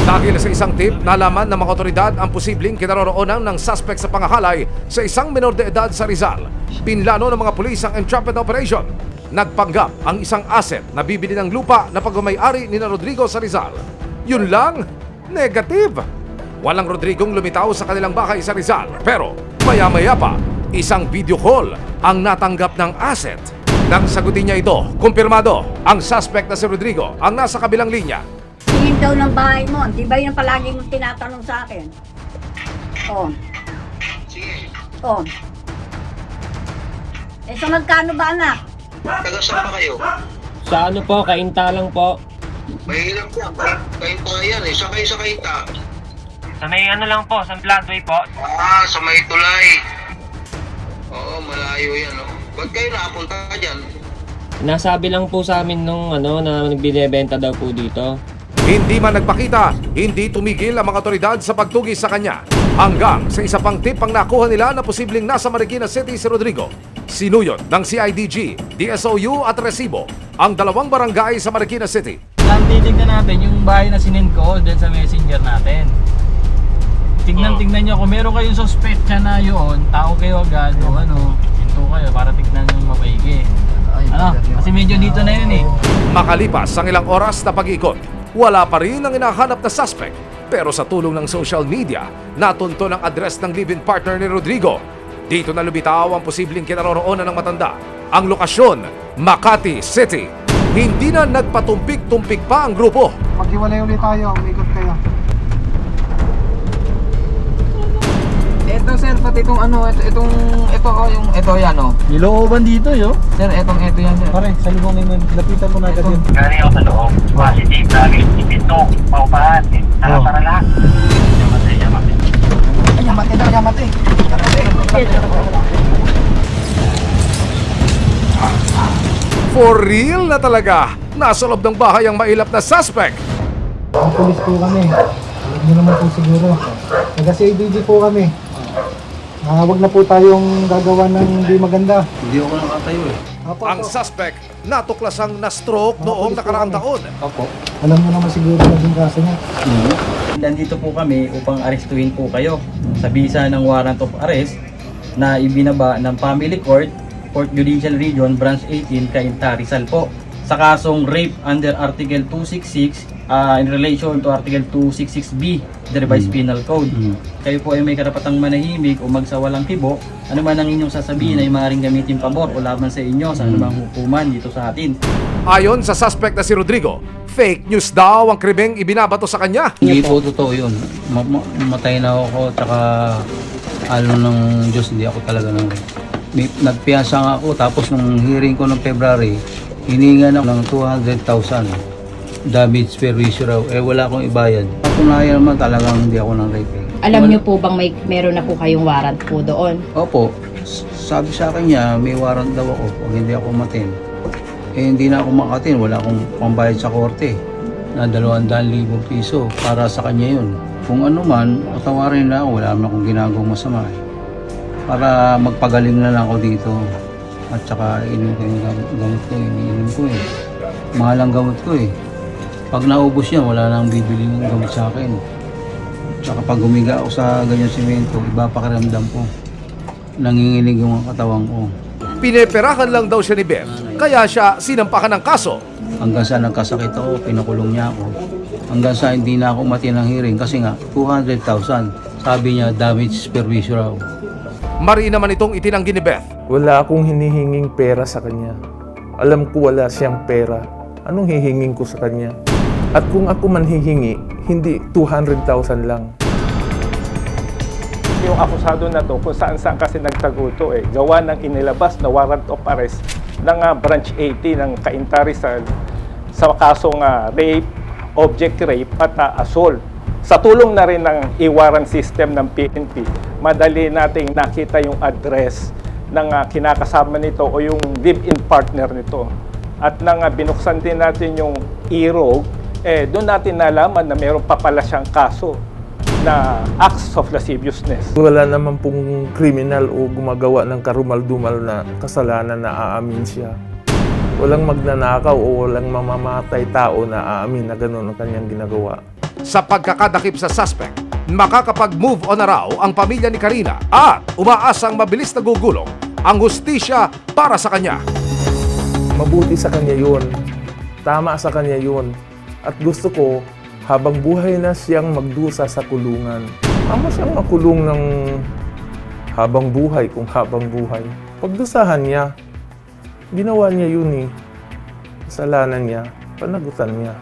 Dahil sa isang tip, nalaman ng mga otoridad ang posibleng kinaroroonan ng suspect sa pangahalay sa isang menor de edad sa Rizal. Pinlano ng mga pulis ang entrapment operation. Nagpanggap ang isang asset na bibili ng lupa na pagmamay-ari ni Rodrigo sa Rizal. Yun lang, negative. Walang Rodrigong lumitaw sa kanilang bahay sa Rizal. Pero maya-maya pa, isang video call ang natanggap ng asset. Nang sagutin niya ito, kumpirmado, ang suspect na si Rodrigo ang nasa kabilang linya. Tingin daw ng bahay mo, di ba yun palagi mong tinatanong sa akin? Oh. Sige. Oh. Eh, so magkano ba anak? Taga saan pa kayo? Sa ano po, Kainta lang po. Mahirap yan. Kainta yan eh. Saan kayo sa Kainta? Sa may ano lang po, sa Floodway po. Sa may tulay. Oo, malayo yan. Oh. Ba't kayo nakapunta dyan? Nasabi lang po sa amin nung ano, na binibenta daw po dito. Hindi man nagpakita, hindi tumigil ang mga otoridad sa pagtugis sa kanya. Hanggang sa isa pang tip ang nakuha nila na posibleng nasa Marikina City si Rodrigo. Sinuyod ng CIDG, DSOU at Resibo ang dalawang barangay sa Marikina City. Titignan natin yung bahay na sinend ko dyan sa messenger natin. Tignan nyo kung meron kayong suspect na yun, tao kayo agad o ano, hinto kayo para tignan nyo mabaigi. Ano? Kasi medyo dito na yun eh. Makalipas ang ilang oras na pag-ikot, wala pa rin ang hinahanap na suspect. Pero sa tulong ng social media, natunto ng address ng live-in partner ni Rodrigo. Dito na lumitaw ang posibleng kinaroroonan ng matanda. Ang lokasyon, Makati City. Hindi na nagpatumpik-tumpik pa ang grupo. Maghiwalay ulit tayo, umikot kayo. Ito sir, pati itong ano, ito yan oh. Nilooban dito yo. Sir, ito yan sir. Pare, sa lubong naman, lapitan mo na agad yun. Galing ako sa loob. Positive, lagi ipinto, paupahan. Para lahat. Yamate. Ay, yamate. For real na talaga, nasa loob ng bahay ang mailap na suspect. Ang pulis po kami. Alam niyo naman po siguro. Taga-CIDG po kami. Wag na po tayong gagawa ng hindi maganda. Hindi ako nakatayo eh. Opo, Ang suspect natuklasang na-stroke noong nakaraang taon. Opo. Alam mo naman siguro na yung kaso niya. Nandito po kami upang arestuhin po kayo sa bisa ng warrant of arrest na ibinaba ng Family Court, Court Judicial Region, Branch 18, Cainta, Rizal po. Sa kasong rape under Article 266 in relation to Article 266B, the Revised Penal Code. Kayo po ay may karapatang manahimik o magsawalang kibo. Ano man ang inyong sasabihin ay maaaring gamitin pabor o laban sa inyo sa anumang hukuman dito sa atin. Ayon sa suspect na si Rodrigo, fake news daw ang krimeng ibinabato sa kanya. Hindi po totoo yun. Matay na ako, tsaka ano ng Diyos, hindi ako talaga nang nagpiyasa nga ako, tapos nung hearing ko ng February, hiningan ako ng 200,000 damage per issue raw. Wala akong ibayad. Patunayan naman talagang hindi ako nang rape. Alam niyo po bang meron na po kayong warrant po doon? Opo, sabi sa akin niya, may warrant daw ako pag hindi ako matin. Hindi na ako makatin, wala akong pambayad sa korte na 200,000 piso para sa kanya yun. Kung ano man, patawarin na ako, wala naman akong ginagawang masama para magpagaling na lang ako dito. At saka inom ko yung gamot ko, iniinom ko eh. Mahal ang gamot ko eh. Pag naubos yan, wala nang bibili ng gamot sa akin. Tsaka pag humiga ako sa ganyan simento, iba pakiramdam ko. Nanginginig yung katawan ko. Pineperahan lang daw siya ni Beth, kaya siya sinampakan ng kaso. Hanggang sa nagkasakit ako, pinakulong niya ako. Hanggang sa hindi na ako mati ng hearing kasi nga 200,000. Sabi niya, damage per issue raw. Mari naman itong itinanggi ni Beth. Wala akong hinihinging pera sa kanya. Alam ko wala siyang pera. Anong hihingin ko sa kanya? At kung ako man hihingi, hindi 200,000 lang. Yung akusado na to, kung saan-saan kasi nagtago to eh. Gawa ng inilabas na warrant of arrest ng Branch 80 ng Cainta Rizal sa kasong rape, object rape at assault. Sa tulong na rin ng e-warrant system ng PNP, madali nating nakita yung address ng kinakasama nito o yung live-in partner nito. At nang binuksan din natin yung e-rogue, doon natin nalaman na mayroon pa pala siyang kaso na acts of lasciviousness. Wala naman pong kriminal o gumagawa ng karumal-dumal na kasalanan na aamin siya. Walang magnanakaw o walang mamamatay tao na aamin na gano'n ang kanyang ginagawa. Sa pagkakadakip sa suspect, makakapag-move on na raw ang pamilya ni Karina at umaasang mabilis na gugulong ang hustisya para sa kanya. Mabuti sa kanya yun. Tama sa kanya yun. At gusto ko, habang buhay na siyang magdusa sa kulungan. Ama siyang makulong ng habang buhay kung habang buhay. Pagdusahan niya, ginawa niya yun eh. Kasalanan niya, panagutan niya.